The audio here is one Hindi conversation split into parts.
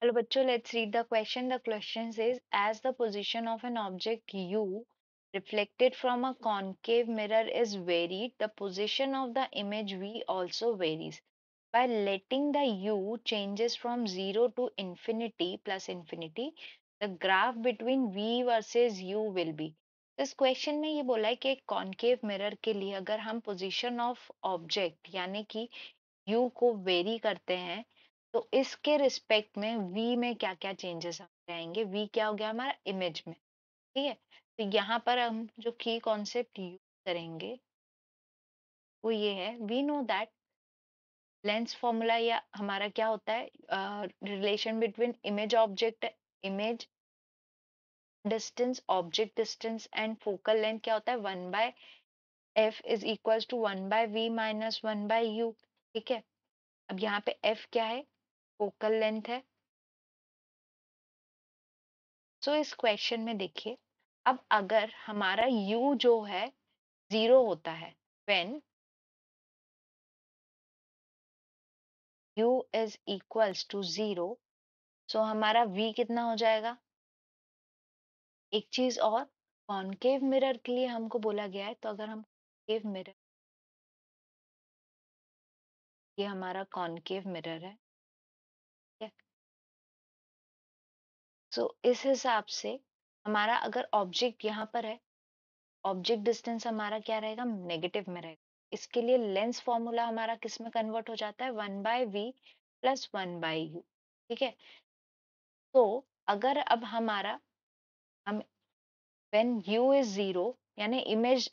Hello, bachcho, let's read the question. The question says, as the position of an object U reflected from a concave mirror is varied, the position of the image V also varies. By letting the U changes from 0 to infinity plus infinity, the graph between V versus U will be. इस क्वेश्चन में ये बोला है कि एक कॉन्केव मिरर के लिए अगर हम पोजीशन ऑफ ऑब्जेक्ट यानी कि यू को वेरी करते हैं तो इसके रिस्पेक्ट में वी में क्या क्या चेंजेस आएंगे। वी क्या हो गया हमारा इमेज में, ठीक है। तो यहाँ पर हम जो की कॉन्सेप्ट यूज करेंगे वो ये है, we know that lens formula या हमारा क्या होता है, relation between image object, image distance, object distance and focal length क्या होता है, 1/f is equals to 1/v minus 1/u, ठीक है। अब यहाँ पे f क्या है, फोकल लेंथ है। सो इस क्वेश्चन में देखिए, अब अगर हमारा u जो है 0 होता है, when u is equals to 0, so हमारा v कितना हो जाएगा। एक चीज और, कॉनकेव मिरर के लिए हमको बोला गया है, तो अगर हम कॉनकेव मिरर, ये हमारा कॉनकेव मिरर है, ठीक है। सो इस हिसाब से हमारा अगर ऑब्जेक्ट यहाँ पर है, ऑब्जेक्ट डिस्टेंस हमारा क्या रहेगा, नेगेटिव में रहेगा। इसके लिए लेंस फॉर्मूला हमारा किस में कन्वर्ट हो जाता है, 1/v प्लस 1/u, ठीक है। तो अगर अब हमारा हम व्हेन u इज 0 यानी इमेज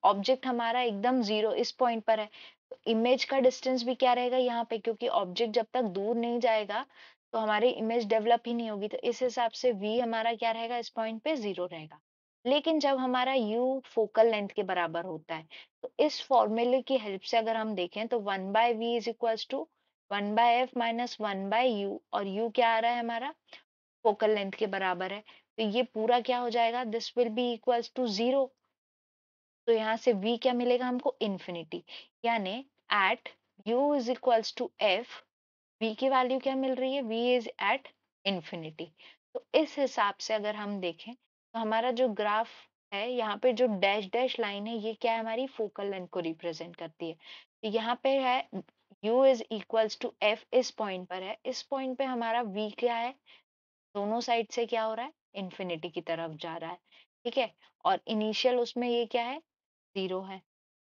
ऑब्जेक्ट हमारा एकदम 0 इस पॉइंट पर है, तो इमेज का डिस्टेंस भी क्या रहेगा यहाँ पे, क्योंकि ऑब्जेक्ट जब तक दूर नहीं जाएगा तो हमारी इमेज डेवलप ही नहीं होगी। तो इस हिसाब से v हमारा क्या रहेगा, इस पॉइंट पे 0 रहेगा। लेकिन जब हमारा u फोकल लेंथ के बराबर होता है, तो इस फॉर्मूले की हेल्प से अगर हम देखें तो 1/v is equals to 1/f minus 1/u, और u क्या आ रहा है हमारा, फोकल लेंथ के बराबर है। तो ये पूरा क्या हो जाएगा, this will be equals to 0। तो यहाँ से v क्या मिलेगा हमको, इन्फिनिटी। यानी at u is equals to f, v की वैल्यू क्या मिल रही है, v इज एट इन्फिनिटी। तो इस हिसाब से अगर हम देखें तो हमारा जो ग्राफ है, यहाँ पे जो डैश डैश लाइन है, ये क्या है, हमारी फोकल लेंथ को रिप्रेजेंट करती है। तो यहाँ पे है u is equals to f, इस पॉइंट पर है, इस पॉइंट पे हमारा v क्या है, दोनों साइड से क्या हो रहा है, इन्फिनिटी की तरफ जा रहा है, ठीक है। और इनिशियल उसमें ये क्या है, 0 है।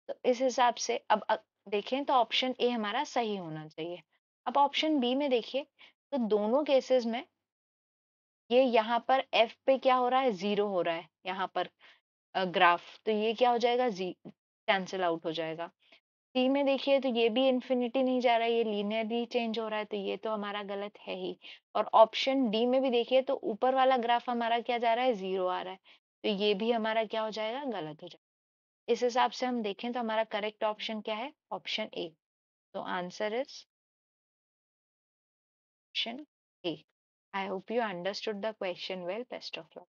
तो इस हिसाब से अब देखें तो ऑप्शन ए हमारा सही होना चाहिए। अब ऑप्शन बी में देखिए, तो दोनों केसेस में ये यहाँ पर एफ पे क्या हो रहा है, 0 हो रहा है यहाँ पर ग्राफ, तो ये क्या हो जाएगा, जी कैंसिल आउट हो जाएगा। सी में देखिए तो ये भी इन्फिनिटी नहीं जा रहा है, ये लीनियरली चेंज हो रहा है, तो ये तो हमारा गलत है ही। और ऑप्शन डी में भी देखिए तो ऊपर वाला ग्राफ हमारा क्या जा रहा है, 0 आ रहा है, तो ये भी हमारा क्या हो जाएगा, गलत हो जाएगा। इस हिसाब से हम देखें तो हमारा करेक्ट ऑप्शन क्या है, ऑप्शन ए। तो answer is option A. I hope you understood the question well, best of luck.